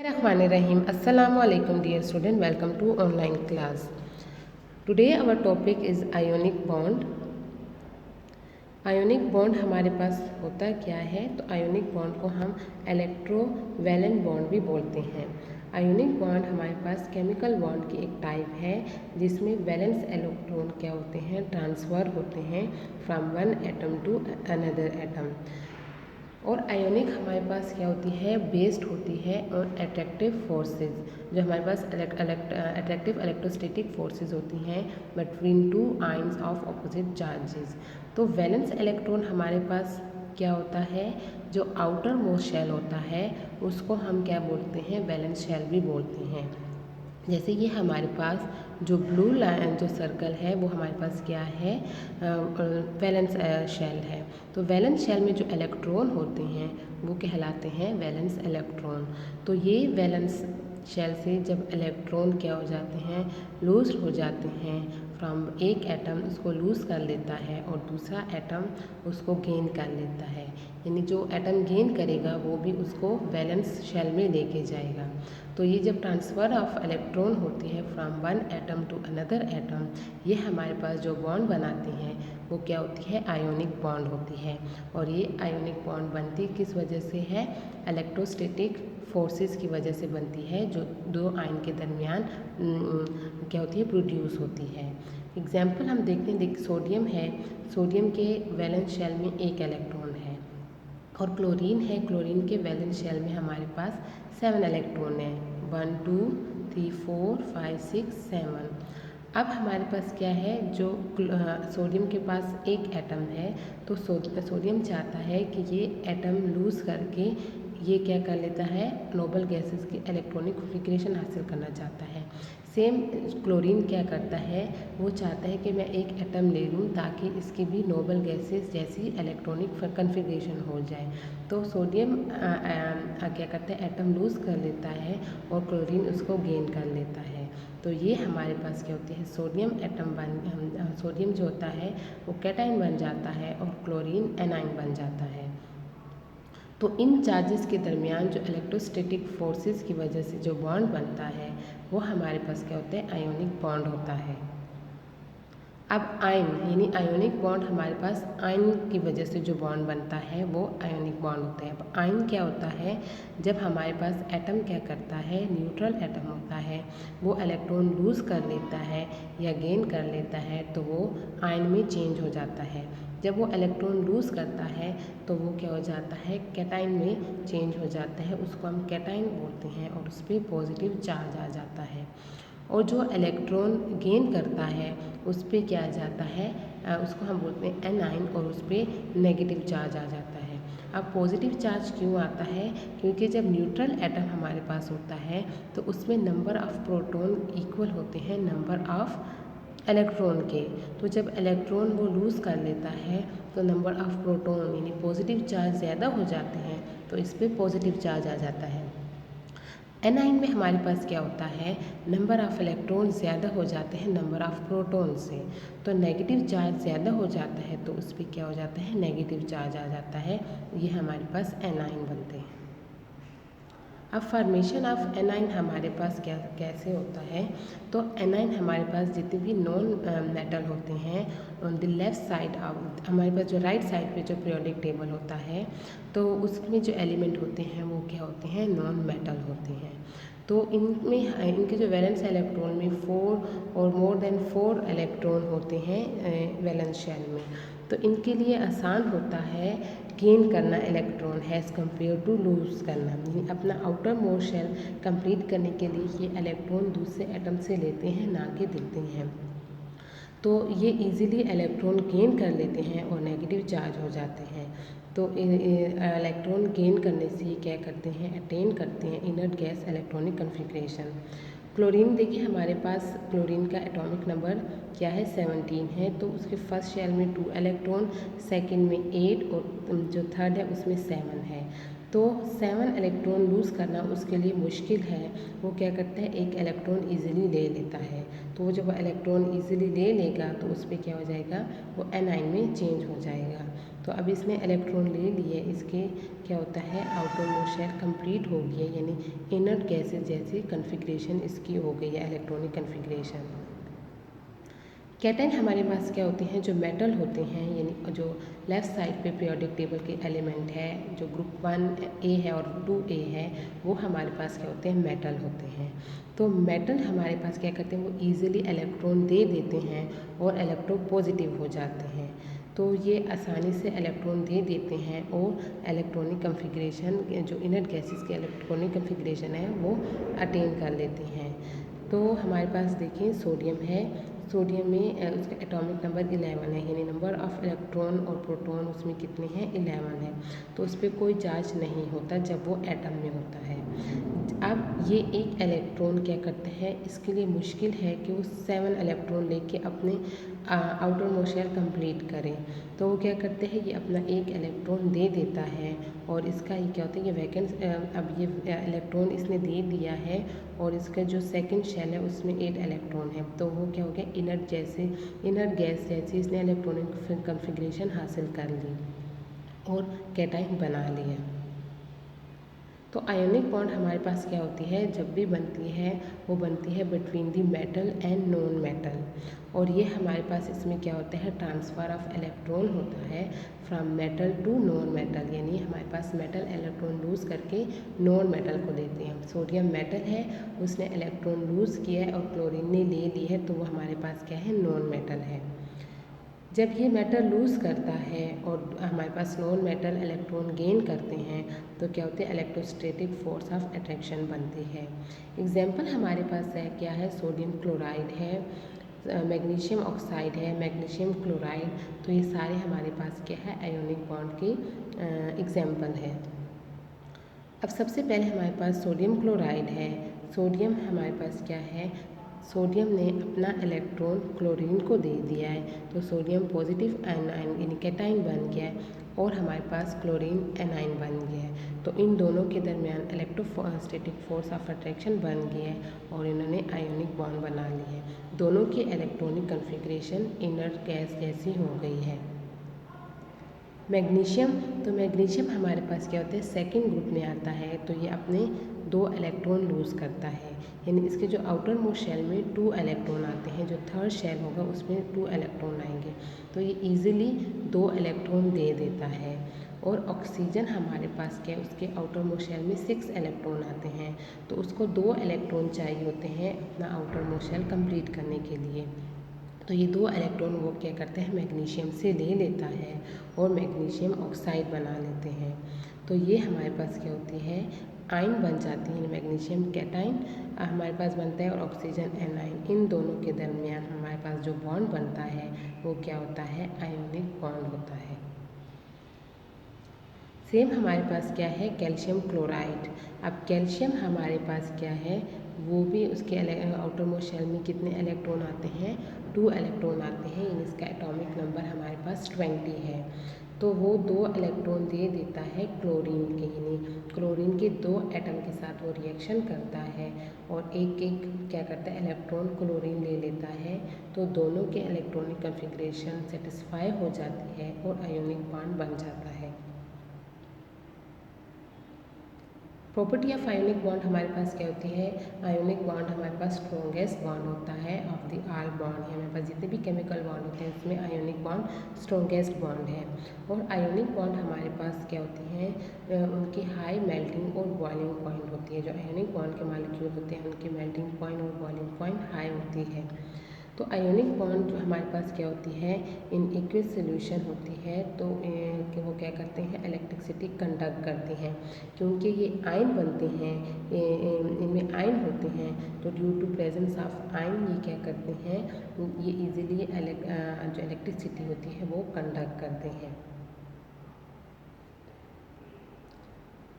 Rahim. Assalamu alaikum dear student. Welcome to online class. Today our topic is ionic bond. Ionic bond हमारे पास होता क्या है? तो ionic bond को हम इलेक्ट्रोवैलेंट बॉन्ड भी बोलते हैं। आयोनिक बॉन्ड हमारे पास केमिकल बॉन्ड की एक टाइप है जिसमें वैलेंस इलेक्ट्रॉन क्या होते हैं, ट्रांसफ़र होते हैं from one atom to another atom. और आयोनिक हमारे पास क्या होती है, बेस्ड होती है और अट्रैक्टिव फोर्सेस, जो हमारे पास अट्रैक्टिव इलेक्ट्रोस्टैटिक फोर्सेस होती हैं between two ions of opposite charges. तो वैलेंस इलेक्ट्रॉन हमारे पास क्या होता है, जो आउटर मोस्ट शेल होता है उसको हम क्या बोलते हैं, वैलेंस शेल भी बोलते हैं। जैसे ये हमारे पास जो ब्लू लाइन जो सर्कल है वो हमारे पास क्या है, वैलेंस शेल है। तो वैलेंस शेल में जो इलेक्ट्रॉन होते हैं वो कहलाते हैं वैलेंस इलेक्ट्रॉन। तो ये वैलेंस शेल से जब इलेक्ट्रॉन क्या हो जाते हैं, लूज हो जाते हैं फ्रॉम एक एटम, उसको लूज़ कर लेता है और दूसरा एटम उसको गेन कर लेता है। यानी जो एटम गेन करेगा वो भी उसको वैलेंस शेल में लेके जाएगा। तो ये जब ट्रांसफ़र ऑफ इलेक्ट्रॉन होती है from one atom to another atom, ये हमारे पास जो बॉन्ड बनाती हैं वो क्या होती है, आयोनिक बॉन्ड होती है। और ये आयोनिक बॉन्ड बनती किस वजह से है, इलेक्ट्रोस्टैटिक फोर्सेस की वजह से बनती है, जो दो आयन के दरमियान क्या होती है, प्रोड्यूस होती है। एग्जाम्पल हम देखते हैं, सोडियम है, सोडियम के वैलेंस शेल में एक इलेक्ट्रॉन है। और क्लोरीन है, क्लोरीन के वैलेंस शेल में हमारे पास 7 इलेक्ट्रॉन है, 1 2 3 4 5 6 7। अब हमारे पास क्या है, जो सोडियम के पास एक एटम है, तो सोडियम चाहता है कि ये एटम लूज़ करके ये क्या कर लेता है, नोबल गैसेस की इलेक्ट्रॉनिक कॉन्फ़िगरेशन हासिल करना चाहता है। सेम क्लोरीन क्या करता है, वो चाहता है कि मैं एक एटम ले लूँ ताकि इसकी भी नोबल गैसेस जैसी इलेक्ट्रॉनिक कन्फिग्रेशन हो जाए। तो सोडियम क्या करता है, एटम लूज़ कर लेता है और क्लोरीन उसको गेन कर लेता है। तो ये हमारे पास क्या होती है, सोडियम जो होता है वो कैटाइन बन जाता है और क्लोरीन एनाइन बन जाता है। तो इन चार्जेस के दरमियान जो इलेक्ट्रोस्टैटिक फोर्सेस की वजह से जो बॉन्ड बनता है वो हमारे पास क्या होता है, आयोनिक बॉन्ड होता है। अब आयन यानी आयोनिक बॉन्ड हमारे पास आयन की वजह से जो बॉन्ड बनता है वो आयोनिक बॉन्ड होता है। अब आयन क्या होता है, जब हमारे पास एटम क्या करता है, न्यूट्रल एटम होता है, वो इलेक्ट्रॉन लूज़ कर लेता है या गेन कर लेता है तो वो आयन में चेंज हो जाता है। जब वो इलेक्ट्रॉन लूज़ करता है तो वो क्या हो जाता है, कैटाइन में चेंज हो जाता है, उसको हम कैटाइन बोलते हैं और उस पर पॉजिटिव चार्ज आ जाता है। और जो इलेक्ट्रॉन गेन करता है उस पर क्या आ जाता है, उसको हम बोलते हैं एनाइन और उस पर नेगेटिव चार्ज आ जाता है। अब पॉजिटिव चार्ज क्यों आता है, क्योंकि जब न्यूट्रल एटम हमारे पास होता है तो उसमें नंबर ऑफ़ प्रोटॉन इक्वल होते हैं नंबर ऑफ़ इलेक्ट्रॉन के। तो जब इलेक्ट्रॉन वो लूज़ कर लेता है तो नंबर ऑफ़ प्रोटॉन यानी पॉजिटिव चार्ज ज़्यादा हो जाते हैं, तो इस पर पॉजिटिव चार्ज आ जाता है। एनाइन में हमारे पास क्या होता है, नंबर ऑफ़ इलेक्ट्रॉन ज़्यादा हो जाते हैं नंबर ऑफ़ प्रोटॉन से, तो नेगेटिव चार्ज ज़्यादा हो जाता है तो उस पर क्या हो जाता है, नेगेटिव चार्ज आ जाता है। ये हमारे पास एनाइन बनते हैं। अब फॉर्मेशन ऑफ एनाइन हमारे पास कैसे होता है, तो एनाइन हमारे पास जितने भी नॉन मेटल होते हैं on the left side of हमारे पास जो राइट साइड पे जो पीरियोडिक टेबल होता है तो उसमें जो एलिमेंट होते हैं वो क्या होते हैं, नॉन मेटल होते हैं। तो इनमें इनके जो वैलेंस इलेक्ट्रॉन में 4 और मोर देन 4 इलेक्ट्रॉन होते हैं वैलेंस शेल में। तो इनके लिए आसान होता है गेन करना electron has compare to lose करना, यानी अपना आउटर मोस्ट शेल कंप्लीट करने के लिए ये इलेक्ट्रॉन दूसरे एटम से लेते हैं, ना कि देते हैं। तो ये इजीली इलेक्ट्रॉन गेन कर लेते हैं और नेगेटिव चार्ज हो जाते हैं। तो इलेक्ट्रॉन गेन करने से ये क्या करते हैं, अटेन करते हैं inert gas electronic configuration. Chlorine देखिए, हमारे पास क्लोरीन का एटॉमिक नंबर क्या है, 17 है। तो उसके फर्स्ट शेल में 2 इलेक्ट्रॉन, सेकंड में 8 और जो थर्ड है उसमें 7 है। तो 7 इलेक्ट्रॉन लूज़ करना उसके लिए मुश्किल है। वो क्या करता है, एक इलेक्ट्रॉन ईजिली ले लेता है। तो वो जब इलेक्ट्रॉन ईजिली ले लेगा तो उस पर क्या हो जाएगा, वो एनाइन में चेंज हो जाएगा। तो अब इसने इलेक्ट्रॉन ले लिए, इसके क्या होता है आउटरमोस्ट शेल कंप्लीट हो गई है, यानी इनर्ट गैसेज जैसी कन्फिग्रेशन इसकी हो गई है, इलेक्ट्रॉनिक कन्फिग्रेशन। कैटायन हमारे पास क्या होते हैं, जो मेटल होते हैं, यानी जो लेफ़्ट साइड पे पीरियोडिक टेबल के एलिमेंट है, जो ग्रुप 1A है और 2A है, वो हमारे पास क्या होते हैं, मेटल होते हैं। तो मेटल हमारे पास क्या करते हैं, वो ईजिली इलेक्ट्रॉन दे देते हैं और इलेक्ट्रोपॉजिटिव हो जाते हैं। तो ये आसानी से इलेक्ट्रॉन दे देते हैं और इलेक्ट्रॉनिक कन्फिग्रेशन, जो इनर्ट गैसेस के इलेक्ट्रॉनिक कन्फिग्रेशन है वो अटेन कर लेते हैं। तो हमारे पास देखिए सोडियम है, सोडियम में उसका एटॉमिक नंबर 11 है, यानी नंबर ऑफ़ इलेक्ट्रॉन और प्रोटॉन उसमें कितने हैं, 11 है। तो उस पर कोई चार्ज नहीं होता जब वो एटम में होता है। अब ये एक इलेक्ट्रॉन क्या करता है, इसके लिए मुश्किल है कि वो 7 इलेक्ट्रॉन लेके अपने आउटर मोस्ट शेल कंप्लीट करें। तो वो क्या करते हैं, ये अपना एक इलेक्ट्रॉन दे देता है और इसका ये क्या होता है, ये वैकेंट अब ये इलेक्ट्रॉन इसने दे दिया है और इसका जो सेकंड शेल है उसमें 8 इलेक्ट्रॉन है। तो वो क्या हो गया, इनर्ट गैस जैसी इसने इलेक्ट्रॉनिक कन्फिग्रेशन हासिल कर ली और कैटायन बना लिया। तो आयोनिक बॉन्ड हमारे पास क्या होती है, जब भी बनती है वो बनती है between the metal and non metal. और ये हमारे पास इसमें क्या होता है, ट्रांसफ़र ऑफ इलेक्ट्रॉन होता है from metal to non metal, यानी हमारे पास मेटल इलेक्ट्रॉन लूज़ करके नॉन मेटल को देते हैं। सोडियम मेटल है, उसने इलेक्ट्रॉन लूज़ किया है और क्लोरीन ने ले ली है, तो वो हमारे पास क्या है, नॉन मेटल है। जब ये मेटल लूज़ करता है और हमारे पास नॉन मेटल इलेक्ट्रॉन गेन करते हैं, तो क्या होते हैं, इलेक्ट्रोस्टैटिक फोर्स ऑफ अट्रैक्शन बनती है। एग्जाम्पल हमारे पास है क्या है, सोडियम क्लोराइड है, मैग्नीशियम ऑक्साइड है, मैग्नीशियम क्लोराइड। तो ये सारे हमारे पास क्या है, आयोनिक बॉन्ड के एग्जाम्पल है। अब सबसे पहले हमारे पास सोडियम क्लोराइड है। सोडियम हमारे पास क्या है, सोडियम ने अपना इलेक्ट्रॉन क्लोरीन को दे दिया है, तो सोडियम पॉजिटिव एनाइन यानी कैटाइन बन गया है और हमारे पास क्लोरीन एनाइन बन गया है। तो इन दोनों के दरमियान इलेक्ट्रोस्टैटिक फोर्स ऑफ अट्रैक्शन बन गया है और इन्होंने आयोनिक बॉन्ड बना लिया है। दोनों की इलेक्ट्रॉनिक कन्फिग्रेशन इनर्ट गैस जैसी हो गई है। मैग्नीशियम, तो मैग्नीशियम हमारे पास क्या होता है, सेकंड ग्रुप में आता है, तो ये अपने 2 इलेक्ट्रॉन लूज़ करता है, यानी इसके जो आउटर मोस्ट शेल में 2 इलेक्ट्रॉन आते हैं, जो थर्ड शेल होगा उसमें 2 इलेक्ट्रॉन आएंगे, तो ये इजीली 2 इलेक्ट्रॉन दे देता है। और ऑक्सीजन हमारे पास क्या है, उसके आउटर मोस्ट शेल में 6 इलेक्ट्रॉन आते हैं, तो उसको 2 इलेक्ट्रॉन चाहिए होते हैं अपना आउटर मोस्ट शेल कंप्लीट करने के लिए। तो ये 2 इलेक्ट्रॉन वो क्या करते हैं, मैग्नीशियम से ले लेता है और मैग्नीशियम ऑक्साइड बना लेते हैं। तो ये हमारे पास क्या होती है, आयन बन जाती है, मैग्नीशियम कैटाइन हमारे पास बनता है और ऑक्सीजन एनाइन। इन दोनों के दरमियान हमारे पास जो बॉन्ड बनता है वो क्या होता है, आयोनिक बॉन्ड होता है। सेम हमारे पास क्या है, कैल्शियम क्लोराइड। अब कैल्शियम हमारे पास क्या है, वो भी उसके आउटर मोस्ट शेल में कितने इलेक्ट्रॉन आते हैं, 2 इलेक्ट्रॉन आते हैं, यानी इसका एटॉमिक नंबर हमारे पास 20 है। तो वो 2 इलेक्ट्रॉन दे देता है क्लोरीन के, यानी क्लोरीन के 2 एटम के साथ वो रिएक्शन करता है और एक एक क्या करता है, इलेक्ट्रॉन क्लोरीन ले लेता है, तो दोनों के इलेक्ट्रॉनिक कन्फिग्रेशन सेटिस्फाई हो जाती है और आयोनिक बॉन्ड बन जाता है। प्रॉपर्टी ऑफ आयोनिक बॉन्ड हमारे पास क्या होती है, आयोनिक बॉन्ड हमारे पास स्ट्रॉन्गेस्ट बॉन्ड होता है ऑफ द ऑल बॉन्ड है। हमारे पास जितने भी केमिकल बॉन्ड होते हैं उसमें आयोनिक बॉन्ड स्ट्रॉन्गेस्ट बॉन्ड है। और आयोनिक बॉन्ड हमारे पास क्या होती हैं, उनकी हाई मेल्टिंग और बॉइलिंग पॉइंट होती है। जो आयोनिक बॉन्ड के मॉलिक्यूल होते हैं उनकी मेल्टिंग पॉइंट और बॉइलिंग पॉइंट हाई होती है। तो आयोनिक बॉन्ड जो हमारे पास क्या होती है, इन एक्विस सोल्यूशन होती है, तो कि वो क्या करते हैं, इलेक्ट्रिसिटी कंडक्ट करती हैं, क्योंकि ये आयन बनते हैं, इनमें आयन होते हैं, तो due to presence of ion ये क्या करते हैं, ये इजीली जो इलेक्ट्रिसिटी होती है वो कंडक्ट करते हैं।